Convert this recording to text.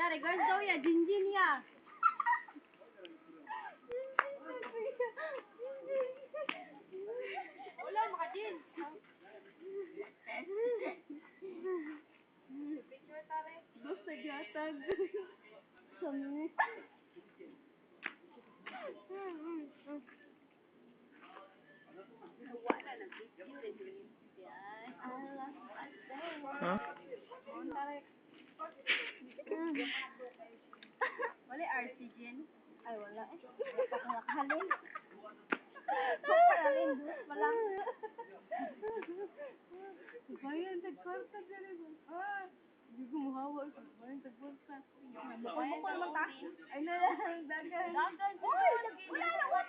regards daw ya, Jinjin ya. Wala, makadin. Picture tare. Dos sa gatag. Sami. Wala na video rin. Yan. Huh? Wala oxygen. Ay, wala eh. Nakahalin. Nakahalin. Wala. Bayan, tagkwarta ka rin. Hindi ko mahawa. Bayan, tagkwarta. Mukha naman ta. Ay, nalang. Dagan. Uy! Wala na.